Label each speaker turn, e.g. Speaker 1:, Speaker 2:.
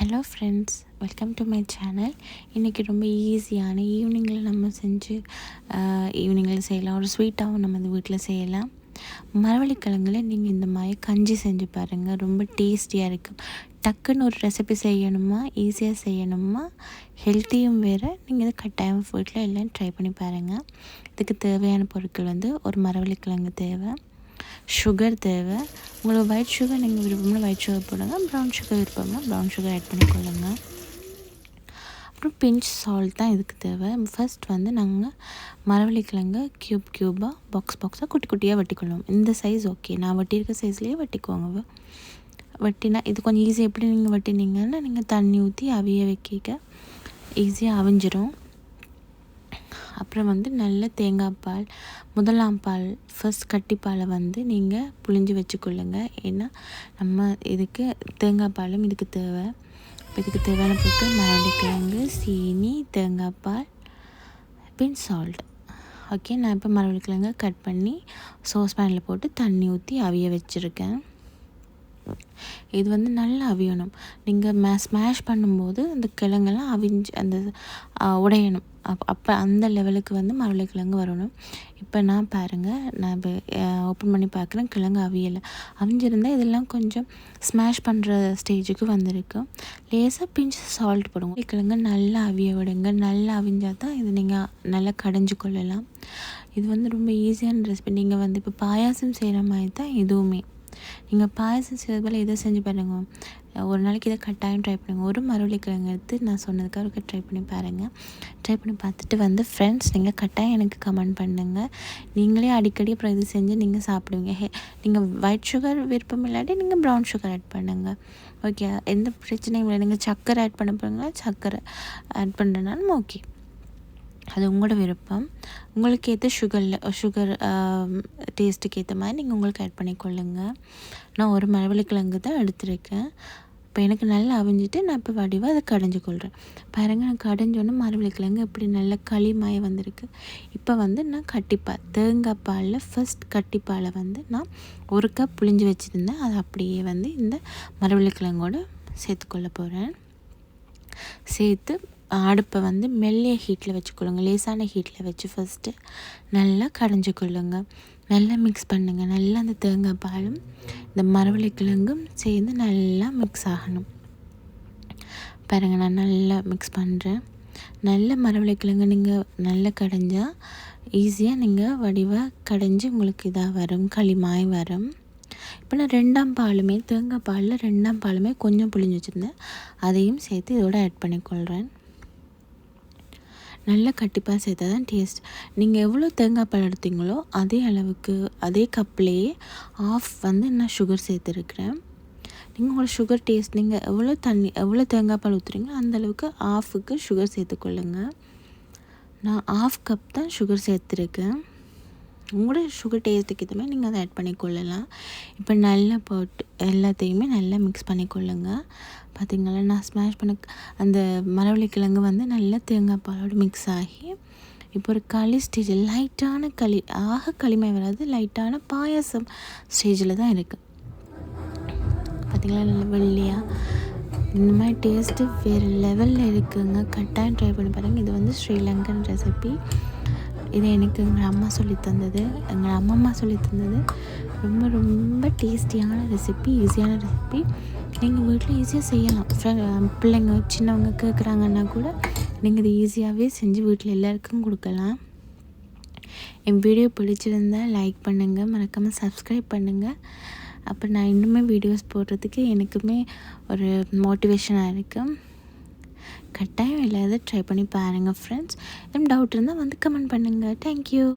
Speaker 1: Hello friends, welcome to my channel. இன்றைக்கி ரொம்ப ஈஸியான ஈவினிங்கில் நம்ம செஞ்சு ஈவினிங்கில் செய்யலாம். ஒரு ஸ்வீட்டாகவும் நம்ம இந்த வீட்டில் செய்யலாம். மரவள்ளிக்கிழங்குல நீங்கள் இந்த மாதிரி கஞ்சி செஞ்சு பாருங்கள். ரொம்ப டேஸ்டியாக இருக்கும். டக்குன்னு ஒரு ரெசிபி செய்யணுமா, ஈஸியாக செய்யணுமா, ஹெல்த்தியும் வேறு. நீங்கள் இதை கட்டாயம் வீட்டில் எல்லாம் ட்ரை பண்ணி பாருங்கள். இதுக்கு தேவையான பொருட்கள் ஒரு மரவள்ளிக்கிழங்கு தேவை, சுகர் தேவை. உங்களுக்கு ஒயிட் சுகர் நீங்கள் விருப்பம்னா ஒயிட் சுகர் போடுங்க, ப்ரௌன் சுகர் விருப்பம்னா ப்ரௌன் சுகர் ஆட் பண்ணிக்கொள்ளுங்க. அப்புறம் பிஞ்ச் சால்ட் தான் இதுக்கு தேவை. ஃபர்ஸ்ட் நாங்கள் மரவள்ளிக்கிழங்கு க்யூபாக பாக்ஸாக குட்டி குட்டியாக வெட்டிக்கொள்ளுவோம். இந்த சைஸ் ஓகே, நான் வெட்டியிருக்க சைஸ்லேயே வெட்டிக்குவாங்க. வெட்டினா இது கொஞ்சம் ஈஸி. எப்படி நீங்கள் வெட்டினீங்கன்னா நீங்கள் தண்ணி ஊற்றி அவிய வைக்க ஈஸியாக அவிஞ்சிரும். அப்புறம் நல்ல தேங்காய் பால், முதலாம் பால், ஃபர்ஸ்ட் கட்டிப்பாலை நீங்கள் புழிஞ்சு வச்சுக்கொள்ளுங்க. ஏன்னா நம்ம இதுக்கு தேங்காய் பாலும் இதுக்கு தேவை. இப்போ இதுக்கு தேவையான பொருட்கள் மரவள்ளிக்கிழங்கு, சீனி, தேங்காய் பால், பின் சால்ட். ஓகே, நான் இப்போ மரவள்ளிக்கிழங்கை கட் பண்ணி சோஸ் பேனில் போட்டு தண்ணி ஊற்றி அவிய வச்சுருக்கேன். இது நல்லா அவியணும். நீங்கள் ஸ்மாஷ் பண்ணும்போது அந்த கிழங்கெல்லாம் அவிஞ்சு அந்த உடையணும். அப்போ அந்த லெவலுக்கு மரவள்ளிக்கிழங்கு வரணும். இப்போ நான் பாருங்கள், நான் இப்போ ஓப்பன் பண்ணி பார்க்குறேன், கிழங்கு அவியலை. அவிஞ்சிருந்தால் இதெல்லாம் கொஞ்சம் ஸ்மாஷ் பண்ணுற ஸ்டேஜுக்கு வந்திருக்கு. லேசாக பிஞ்சு சால்ட் போடுங்க. கிழங்கு நல்லா அவிய விடுங்க. நல்லா அவிஞ்சால் தான் இது நீங்கள் நல்லா கடைஞ்சி கொள்ளலாம். இது ரொம்ப ஈஸியான ரெசிபி. நீங்கள் இப்போ பாயாசம் செய்கிற மாதிரி தான் இதுவுமே. நீங்கள் பாயசம் செய்கிறது போல் இதை செஞ்சு பாருங்கள். ஒரு நாளைக்கு இதை கட்டாயம் ட்ரை பண்ணுங்கள். ஒரு மரவள்ளிக்கிழங்கு எடுத்து நான் சொன்னதுக்காக ட்ரை பண்ணி பாருங்கள். ட்ரை பண்ணி பார்த்துட்டு ஃப்ரெண்ட்ஸ், நீங்கள் கட்டாயம் எனக்கு கமெண்ட் பண்ணுங்கள். நீங்களே அடிக்கடி அப்புறம் இது செஞ்சு நீங்கள் சாப்பிடுவீங்க. நீங்கள் ஒயிட் சுகர் விருப்பம் இல்லாட்டி நீங்கள் ப்ரௌன் சுகர் ஆட் பண்ணுங்கள். ஓகே, எந்த பிரச்சனையும் இல்லை. நீங்கள் சர்க்கரை ஆட் பண்ண போகிறீங்களா, சர்க்கரை ஆட் பண்ணுறனாலும் ஓகே, அது உங்களோட விருப்பம். உங்களுக்கு ஏற்ற சுகர் டேஸ்ட்டுக்கு ஏற்ற மாதிரி நீங்கள் உங்களுக்கு ஆட் பண்ணிக்கொள்ளுங்க. நான் ஒரு மரவள்ளிக்கிழங்கு தான் எடுத்துருக்கேன். இப்போ எனக்கு நல்லா அவிஞ்சிட்டு நான் இப்போ வடிவாக அதை கடைஞ்சி கொள்கிறேன். பாருங்கள், நான் கடைஞ்சோன்னே மரவள்ளிக்கிழங்கு எப்படி நல்ல களிமாய வந்திருக்கு. இப்போ நான் கட்டிப்பால், தேங்காய் பாலில் ஃபர்ஸ்ட் கட்டிப்பாலை நான் 1 கப் புழிஞ்சு வச்சுருந்தேன். அதை அப்படியே இந்த மரவள்ளிக்கிழங்கோடு சேர்த்துக்கொள்ள போகிறேன். சேர்த்து அடுப்பை மெல்லிய ஹீட்டில் வச்சுக்கொள்ளுங்க. லேசான ஹீட்டில் வச்சு ஃபஸ்ட்டு நல்லா கடைஞ்சி கொள்ளுங்க. நல்லா மிக்ஸ் பண்ணுங்கள். நல்லா அந்த தேங்காய் பாலும் இந்த மரவள்ளிக்கிழங்கும் சேர்ந்து நல்லா மிக்ஸ் ஆகணும். பாருங்கள், நான் நல்லா மிக்ஸ் பண்ணுறேன். நல்ல மரவள்ளிக்கிழங்கு நீங்கள் நல்லா கடைஞ்சால் ஈஸியாக நீங்கள் வடிவாக கடைஞ்சி உங்களுக்கு இதாக வரும், களிமாய் வரும். இப்போ நான் 2ஆம் பாலுமே, தேங்காய் பாலில் 2ஆம் பாலுமே கொஞ்சம் புழிஞ்சு வச்சுருந்தேன். அதையும் சேர்த்து இதோட ஆட் பண்ணிக்கொள்கிறேன். நல்லா கட்டிப்பால் சேர்த்தா தான் டேஸ்ட். நீங்கள் எவ்வளோ தேங்காய் பால் எடுத்தீங்களோ அதே அளவுக்கு, அதே கப்லேயே ஆஃப் நான் சுகர் சேர்த்துருக்குறேன். நீங்கள் உங்களோட சுகர் டேஸ்ட், நீங்கள் எவ்வளோ தேங்காய் பால் ஊற்றுறீங்களோ அந்தளவுக்கு ஆஃபுக்கு சுகர் சேர்த்துக்கொள்ளுங்க. நான் 1/2 கப் தான் சுகர் சேர்த்துருக்கேன். உங்களோட சுகர் டேஸ்ட்டுக்கு ஏற்ற மாதிரி நீங்கள் அதை ஆட் பண்ணிக்கொள்ளலாம். இப்போ நல்லா போட்டு எல்லாத்தையுமே நல்லா மிக்ஸ் பண்ணிக்கொள்ளுங்க. பார்த்திங்களா, நான் ஸ்மாஷ் பண்ண அந்த மரவள்ளிக்கிழங்கு நல்லா தேங்காய் பாலோடு மிக்ஸ் ஆகி இப்போ ஒரு களி ஸ்டேஜ், லைட்டான களிமை வராது, லைட்டான பாயாசம் ஸ்டேஜில் தான் இருக்குது. பார்த்திங்களா, நல்லா வெள்ளையாக இந்த மாதிரி டேஸ்ட்டு வேறு லெவலில் இருக்குங்க. கட்டாயம் ட்ரை பண்ணி பாருங்கள். இது ஸ்ரீலங்கன் ரெசிபி. இது எனக்கு எங்கள் அம்மா சொல்லி தந்தது, எங்கள் அம்மம்மா சொல்லி தந்தது. ரொம்ப ரொம்ப டேஸ்டியான ரெசிபி, ஈஸியான ரெசிபி. நீங்கள் வீட்டில் ஈஸியாக செய்யலாம். பிள்ளைங்க சின்னவங்க கேட்குறாங்கன்னா கூட நீங்கள் இது ஈஸியாகவே செஞ்சு வீட்டில் எல்லாருக்கும் கொடுக்கலாம். என் வீடியோ பிடிச்சிருந்தால் லைக் பண்ணுங்கள், மறக்காமல் சப்ஸ்கிரைப் பண்ணுங்கள். அப்போ நான் இன்னுமே வீடியோஸ் போடுறதுக்கு எனக்குமே ஒரு மோட்டிவேஷனாக இருக்கும். கட்டாயம் இல்லாத ட்ரை பண்ணி பாருங்கள் ஃப்ரெண்ட்ஸ். டவுட் இருந்தால் கமெண்ட் பண்ணுங்கள். தேங்க்யூ.